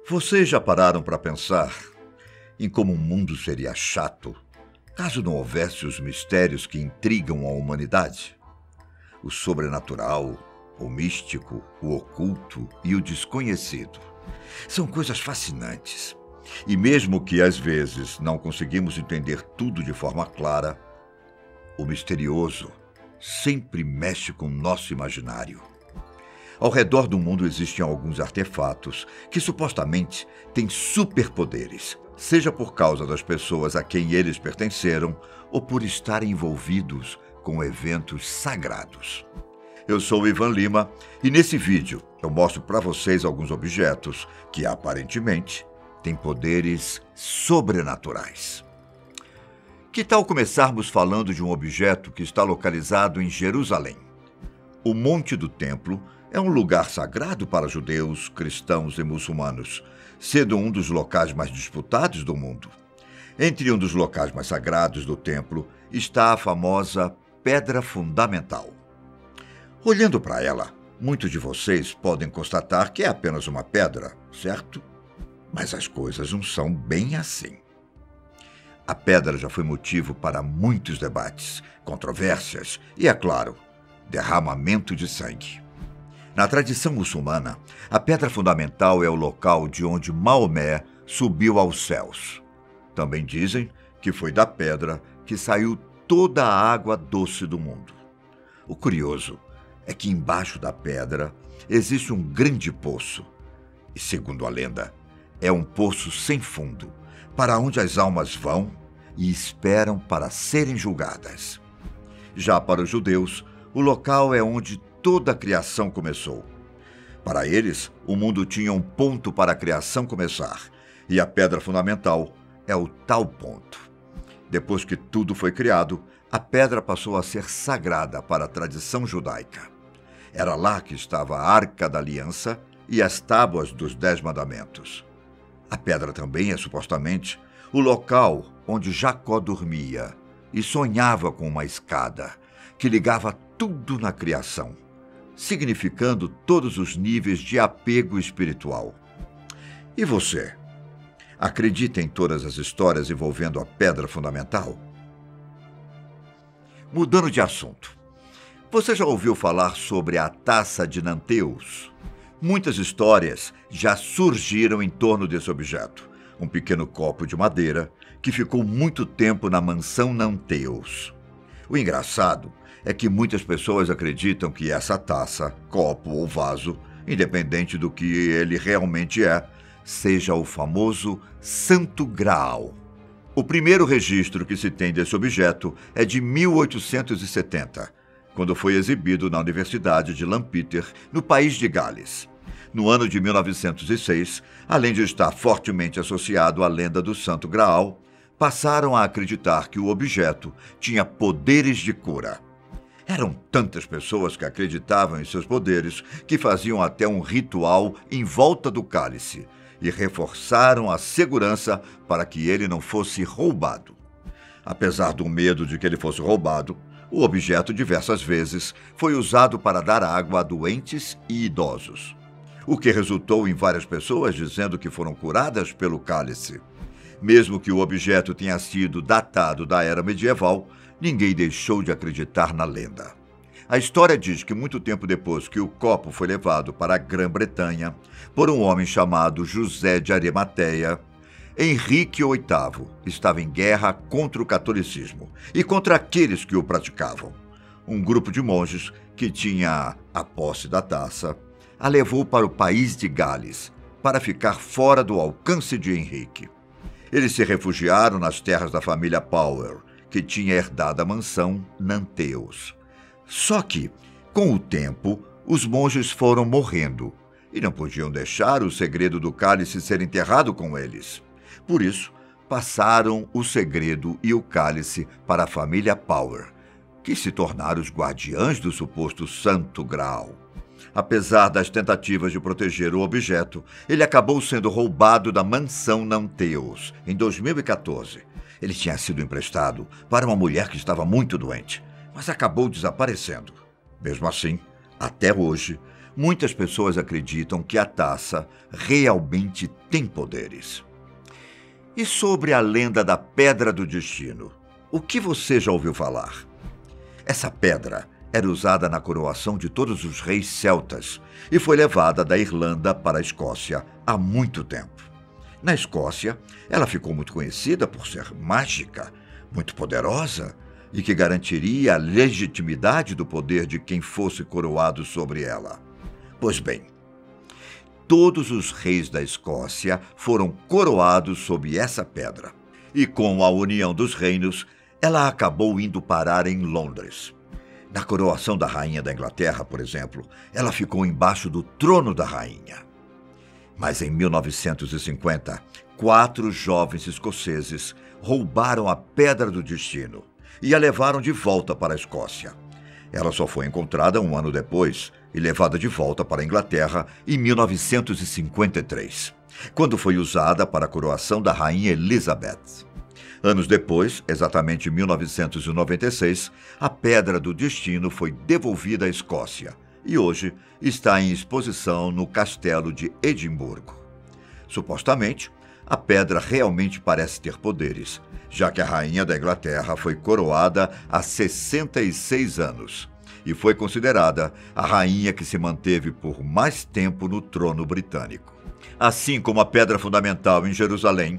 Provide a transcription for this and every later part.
Vocês já pararam para pensar em como o mundo seria chato caso não houvesse os mistérios que intrigam a humanidade? O sobrenatural, o místico, o oculto e o desconhecido. São coisas fascinantes. E mesmo que às vezes não conseguimos entender tudo de forma clara, o misterioso sempre mexe com o nosso imaginário. Ao redor do mundo existem alguns artefatos que supostamente têm superpoderes, seja por causa das pessoas a quem eles pertenceram ou por estarem envolvidos com eventos sagrados. Eu sou o Ivan Lima e nesse vídeo eu mostro para vocês alguns objetos que aparentemente têm poderes sobrenaturais. Que tal começarmos falando de um objeto que está localizado em Jerusalém? O Monte do Templo é um lugar sagrado para judeus, cristãos e muçulmanos, sendo um dos locais mais disputados do mundo. Entre um dos locais mais sagrados do templo está a famosa Pedra Fundamental. Olhando para ela, muitos de vocês podem constatar que é apenas uma pedra, certo? Mas as coisas não são bem assim. A pedra já foi motivo para muitos debates, controvérsias e, é claro, derramamento de sangue. Na tradição muçulmana, a pedra fundamental é o local de onde Maomé subiu aos céus. Também dizem que foi da pedra que saiu toda a água doce do mundo. O curioso é que embaixo da pedra existe um grande poço. E, segundo a lenda, é um poço sem fundo, para onde as almas vão e esperam para serem julgadas. Já para os judeus, o local é onde toda a criação começou. Para eles, o mundo tinha um ponto para a criação começar, e a pedra fundamental é o tal ponto. Depois que tudo foi criado, a pedra passou a ser sagrada para a tradição judaica. Era lá que estava a Arca da Aliança e as tábuas dos 10 mandamentos. A pedra também é, supostamente, o local onde Jacó dormia e sonhava com uma escada que ligava tudo na criação, significando todos os níveis de apego espiritual. E você? Acredita em todas as histórias envolvendo a pedra fundamental? Mudando de assunto, você já ouviu falar sobre a taça de Nanteus? Muitas histórias já surgiram em torno desse objeto, um pequeno copo de madeira que ficou muito tempo na mansão Nanteus. O engraçado é que muitas pessoas acreditam que essa taça, copo ou vaso, independente do que ele realmente é, seja o famoso Santo Graal. O primeiro registro que se tem desse objeto é de 1870, quando foi exibido na Universidade de Lampeter, no país de Gales. No ano de 1906, além de estar fortemente associado à lenda do Santo Graal, passaram a acreditar que o objeto tinha poderes de cura. Eram tantas pessoas que acreditavam em seus poderes que faziam até um ritual em volta do cálice e reforçaram a segurança para que ele não fosse roubado. Apesar do medo de que ele fosse roubado, o objeto diversas vezes foi usado para dar água a doentes e idosos, o que resultou em várias pessoas dizendo que foram curadas pelo cálice. Mesmo que o objeto tenha sido datado da era medieval, ninguém deixou de acreditar na lenda. A história diz que muito tempo depois que o copo foi levado para a Grã-Bretanha por um homem chamado José de Arimateia, Henrique VIII estava em guerra contra o catolicismo e contra aqueles que o praticavam. Um grupo de monges que tinha a posse da taça a levou para o país de Gales para ficar fora do alcance de Henrique. Eles se refugiaram nas terras da família Power, que tinha herdado a mansão Nanteus. Só que, com o tempo, os monges foram morrendo e não podiam deixar o segredo do cálice ser enterrado com eles. Por isso, passaram o segredo e o cálice para a família Power, que se tornaram os guardiães do suposto Santo Graal. Apesar das tentativas de proteger o objeto, ele acabou sendo roubado da mansão Nanteus em 2014. Ele tinha sido emprestado para uma mulher que estava muito doente, mas acabou desaparecendo. Mesmo assim, até hoje, muitas pessoas acreditam que a taça realmente tem poderes. E sobre a lenda da Pedra do Destino? O que você já ouviu falar? Essa pedra era usada na coroação de todos os reis celtas e foi levada da Irlanda para a Escócia há muito tempo. Na Escócia, ela ficou muito conhecida por ser mágica, muito poderosa e que garantiria a legitimidade do poder de quem fosse coroado sobre ela. Pois bem, todos os reis da Escócia foram coroados sob essa pedra. E com a união dos reinos, ela acabou indo parar em Londres. Na coroação da rainha da Inglaterra, por exemplo, ela ficou embaixo do trono da rainha. Mas em 1950, 4 jovens escoceses roubaram a Pedra do Destino e a levaram de volta para a Escócia. Ela só foi encontrada um ano depois e levada de volta para a Inglaterra em 1953, quando foi usada para a coroação da rainha Elizabeth. Anos depois, exatamente em 1996, a Pedra do Destino foi devolvida à Escócia e hoje está em exposição no Castelo de Edimburgo. Supostamente, a pedra realmente parece ter poderes, já que a rainha da Inglaterra foi coroada há 66 anos e foi considerada a rainha que se manteve por mais tempo no trono britânico. Assim como a pedra fundamental em Jerusalém,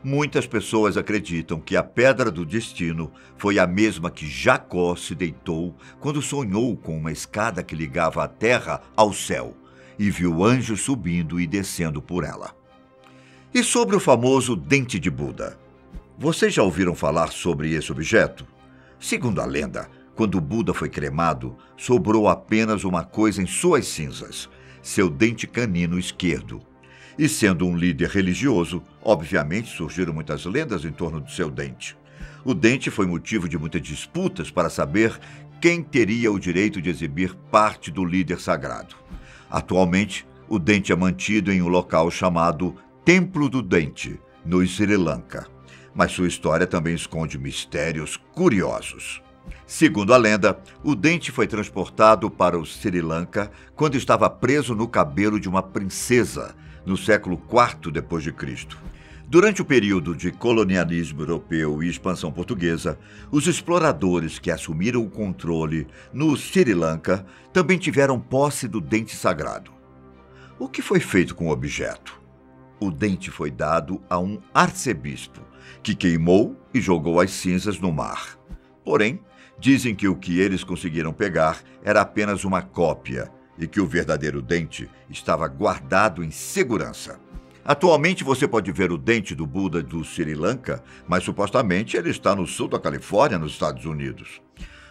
muitas pessoas acreditam que a Pedra do Destino foi a mesma que Jacó se deitou quando sonhou com uma escada que ligava a terra ao céu e viu anjos subindo e descendo por ela. E sobre o famoso dente de Buda? Vocês já ouviram falar sobre esse objeto? Segundo a lenda, quando Buda foi cremado, sobrou apenas uma coisa em suas cinzas: seu dente canino esquerdo. E sendo um líder religioso, obviamente surgiram muitas lendas em torno do seu dente. O dente foi motivo de muitas disputas para saber quem teria o direito de exibir parte do líder sagrado. Atualmente, o dente é mantido em um local chamado Templo do Dente, no Sri Lanka. Mas sua história também esconde mistérios curiosos. Segundo a lenda, o dente foi transportado para o Sri Lanka quando estava preso no cabelo de uma princesa, no século IV d.C. Durante o período de colonialismo europeu e expansão portuguesa, os exploradores que assumiram o controle no Sri Lanka também tiveram posse do dente sagrado. O que foi feito com o objeto? O dente foi dado a um arcebispo, que queimou e jogou as cinzas no mar. Porém, dizem que o que eles conseguiram pegar era apenas uma cópia e que o verdadeiro dente estava guardado em segurança. Atualmente você pode ver o dente do Buda do Sri Lanka, mas supostamente ele está no sul da Califórnia, nos Estados Unidos.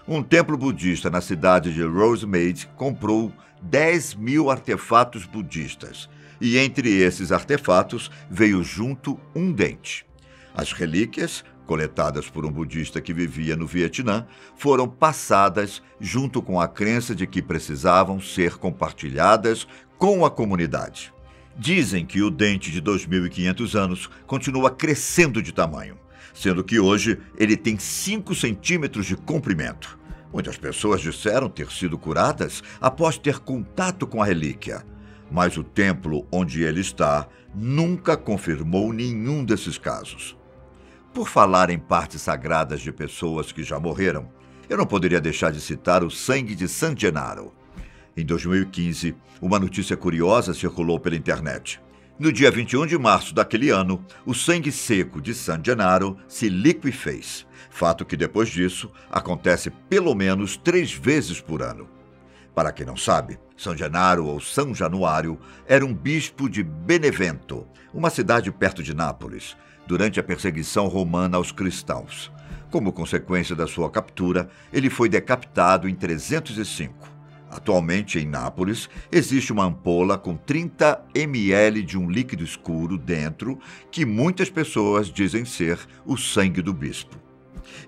Um templo budista na cidade de Rosemead comprou 10.000 artefatos budistas, e entre esses artefatos veio junto um dente. As relíquias, coletadas por um budista que vivia no Vietnã, foram passadas junto com a crença de que precisavam ser compartilhadas com a comunidade. Dizem que o dente de 2.500 anos continua crescendo de tamanho, sendo que hoje ele tem 5 centímetros de comprimento. Muitas pessoas disseram ter sido curadas após ter contato com a relíquia, mas o templo onde ele está nunca confirmou nenhum desses casos. Por falar em partes sagradas de pessoas que já morreram, eu não poderia deixar de citar o sangue de San Gennaro. Em 2015, uma notícia curiosa circulou pela internet. No dia 21 de março daquele ano, o sangue seco de San Gennaro se liquefez, fato que depois disso acontece pelo menos 3 vezes por ano. Para quem não sabe, San Gennaro ou São Januário era um bispo de Benevento, uma cidade perto de Nápoles, durante a perseguição romana aos cristãos. Como consequência da sua captura, ele foi decapitado em 305. Atualmente, em Nápoles, existe uma ampola com 30 ml de um líquido escuro dentro que muitas pessoas dizem ser o sangue do bispo.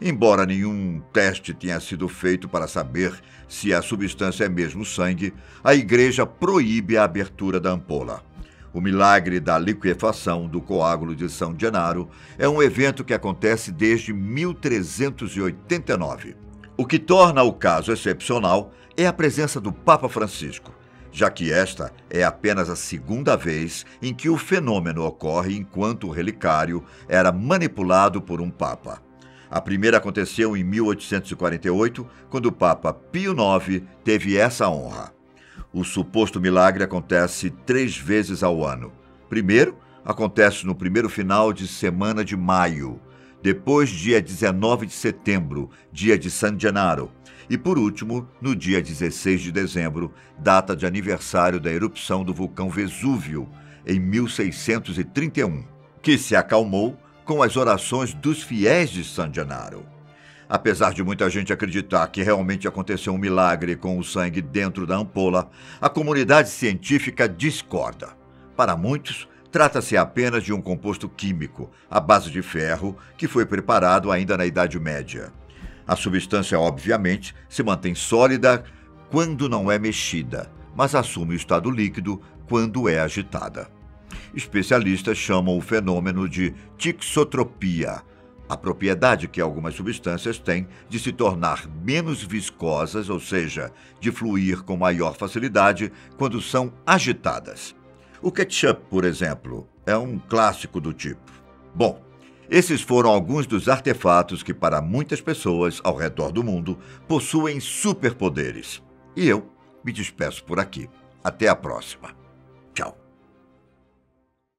Embora nenhum teste tenha sido feito para saber se a substância é mesmo sangue, a igreja proíbe a abertura da ampola. O milagre da liquefação do coágulo de São Gennaro é um evento que acontece desde 1389. O que torna o caso excepcional é a presença do Papa Francisco, já que esta é apenas a segunda vez em que o fenômeno ocorre enquanto o relicário era manipulado por um papa. A primeira aconteceu em 1848, quando o Papa Pio IX teve essa honra. O suposto milagre acontece 3 vezes ao ano. Primeiro, acontece no primeiro final de semana de maio, depois dia 19 de setembro, dia de San Gennaro, e por último, no dia 16 de dezembro, data de aniversário da erupção do vulcão Vesúvio, em 1631, que se acalmou com as orações dos fiéis de San Gennaro. Apesar de muita gente acreditar que realmente aconteceu um milagre com o sangue dentro da ampola, a comunidade científica discorda. Para muitos, trata-se apenas de um composto químico, à base de ferro, que foi preparado ainda na Idade Média. A substância, obviamente, se mantém sólida quando não é mexida, mas assume o estado líquido quando é agitada. Especialistas chamam o fenômeno de tixotropia, a propriedade que algumas substâncias têm de se tornar menos viscosas, ou seja, de fluir com maior facilidade quando são agitadas. O ketchup, por exemplo, é um clássico do tipo. Bom, esses foram alguns dos artefatos que, para muitas pessoas ao redor do mundo, possuem superpoderes. E eu me despeço por aqui. Até a próxima. Tchau.